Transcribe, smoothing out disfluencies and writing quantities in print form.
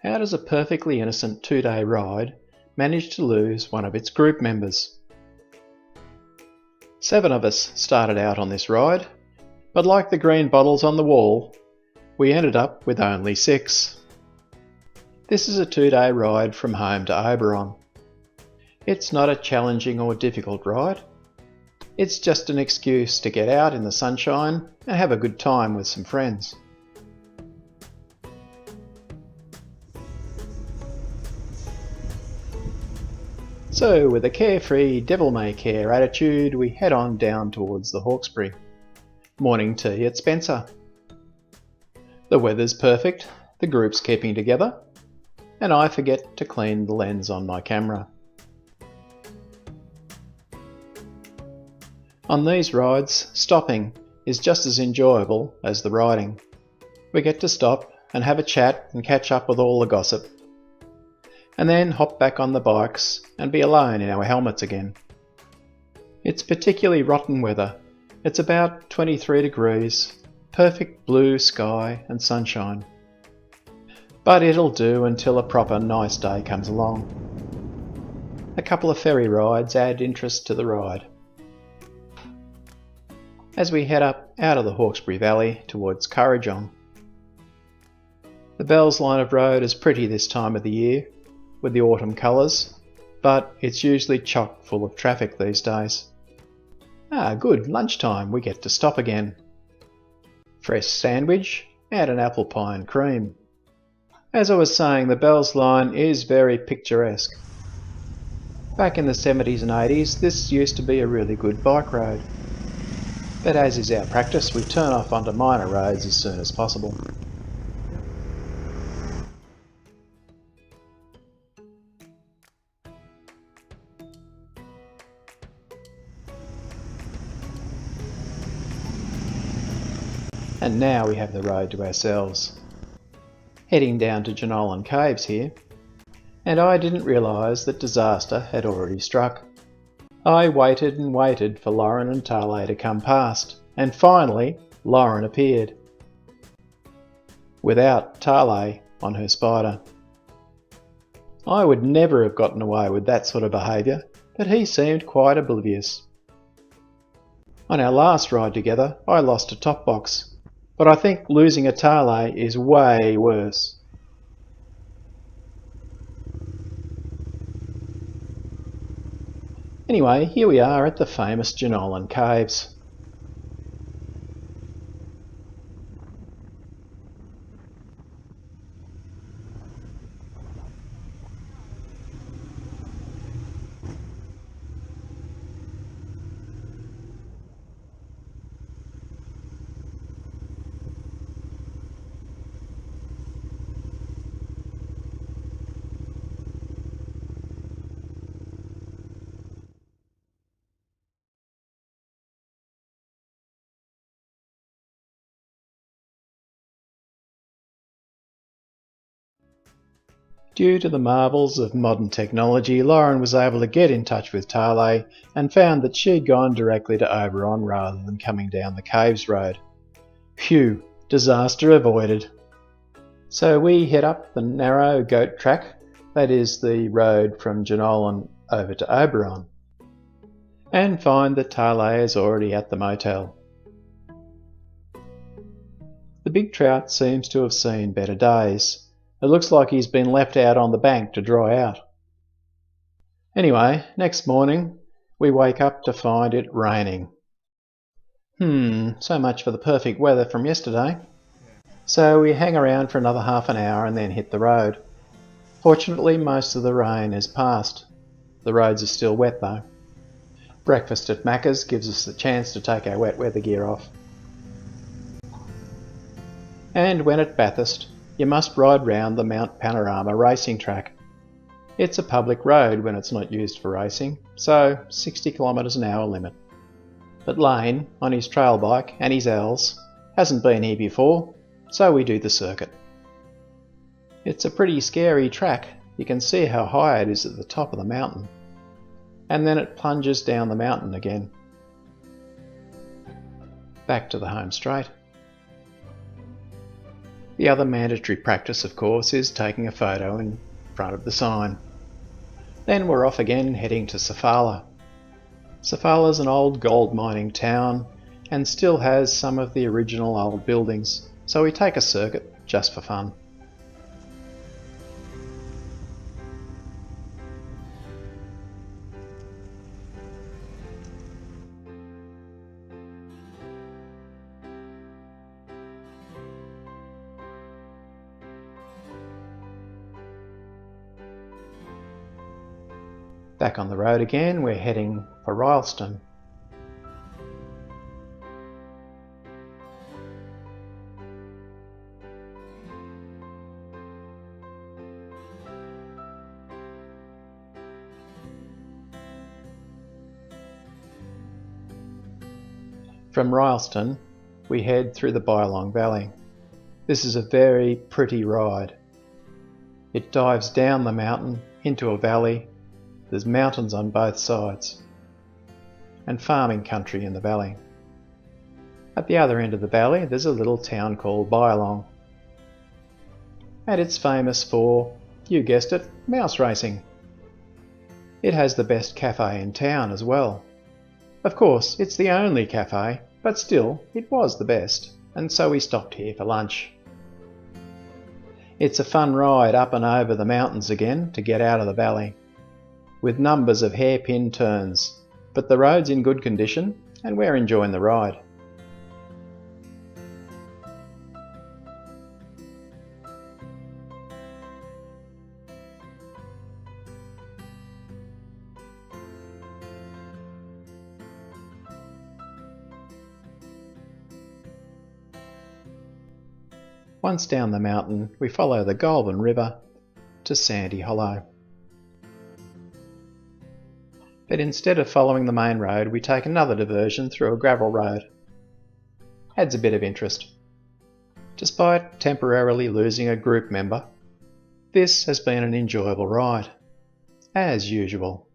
How does a perfectly innocent 2-day ride manage to lose one of its group members? 7 of us started out on this ride, but like the green bottles on the wall, we ended up with only 6. This is a 2-day ride from home to Oberon. It's not a challenging or difficult ride. It's just an excuse to get out in the sunshine and have a good time with some friends. So with a carefree, devil-may-care attitude, we head on down towards the Hawkesbury. Morning tea at Spencer. The weather's perfect, the group's keeping together, and I forget to clean the lens on my camera. On these rides, stopping is just as enjoyable as the riding. We get to stop and have a chat and catch up with all the gossip, and then hop back on the bikes and be alone in our helmets again. It's particularly rotten weather. It's about 23 degrees, perfect blue sky and sunshine. But it'll do until a proper nice day comes along. A couple of ferry rides add interest to the ride. As we head up out of the Hawkesbury Valley towards Kurrajong. The Bells line of road is pretty this time of the year, with the autumn colours, but it's usually chock full of traffic these days. Good, lunchtime, we get to stop again. Fresh sandwich and an apple pie and cream. As I was saying, the Bells line is very picturesque. Back in the 70s and 80s, this used to be a really good bike road. But as is our practice, we turn off onto minor roads as soon as possible. And now we have the road to ourselves. Heading down to Jenolan Caves here, and I didn't realise that disaster had already struck. I waited and waited for Lauren and Tale to come past, and finally Lauren appeared. Without Tale on her spider. I would never have gotten away with that sort of behaviour, but he seemed quite oblivious. On our last ride together, I lost a top box, but I think losing a Tale is way worse. Anyway, here we are at the famous Jenolan Caves. Due to the marvels of modern technology, Lauren was able to get in touch with Tale and found that she'd gone directly to Oberon rather than coming down the Caves road. Phew, disaster avoided. So we head up the narrow goat track, that is the road from Jenolan over to Oberon, and find that Tale is already at the motel. The big trout seems to have seen better days. It looks like he's been left out on the bank to dry out. Anyway, next morning we wake up to find it raining. So much for the perfect weather from yesterday. So we hang around for another half an hour and then hit the road. Fortunately, most of the rain has passed. The roads are still wet though. Breakfast at Macca's gives us the chance to take our wet weather gear off. And when at Bathurst, you must ride round the Mount Panorama racing track. It's a public road when it's not used for racing, so 60 km/h limit. But Lane, on his trail bike and his L's, hasn't been here before, so we do the circuit. It's a pretty scary track. You can see how high it is at the top of the mountain. And then it plunges down the mountain again. Back to the home straight. The other mandatory practice, of course, is taking a photo in front of the sign. Then we're off again, heading to Sofala. Sofala's an old gold mining town and still has some of the original old buildings, so we take a circuit just for fun. Back on the road again, we're heading for Rylstone. From Rylstone, we head through the Bylong Valley. This is a very pretty ride. It dives down the mountain into a valley. There's mountains on both sides, and farming country in the valley. At the other end of the valley, there's a little town called Bylong. And it's famous for, you guessed it, mouse racing. It has the best cafe in town as well. Of course, it's the only cafe, but still, it was the best, and so we stopped here for lunch. It's a fun ride up and over the mountains again to get out of the valley, with numbers of hairpin turns, but the road's in good condition and we're enjoying the ride. Once down the mountain, we follow the Goulburn River to Sandy Hollow. But instead of following the main road, we take another diversion through a gravel road. Adds a bit of interest. Despite temporarily losing a group member, this has been an enjoyable ride, as usual.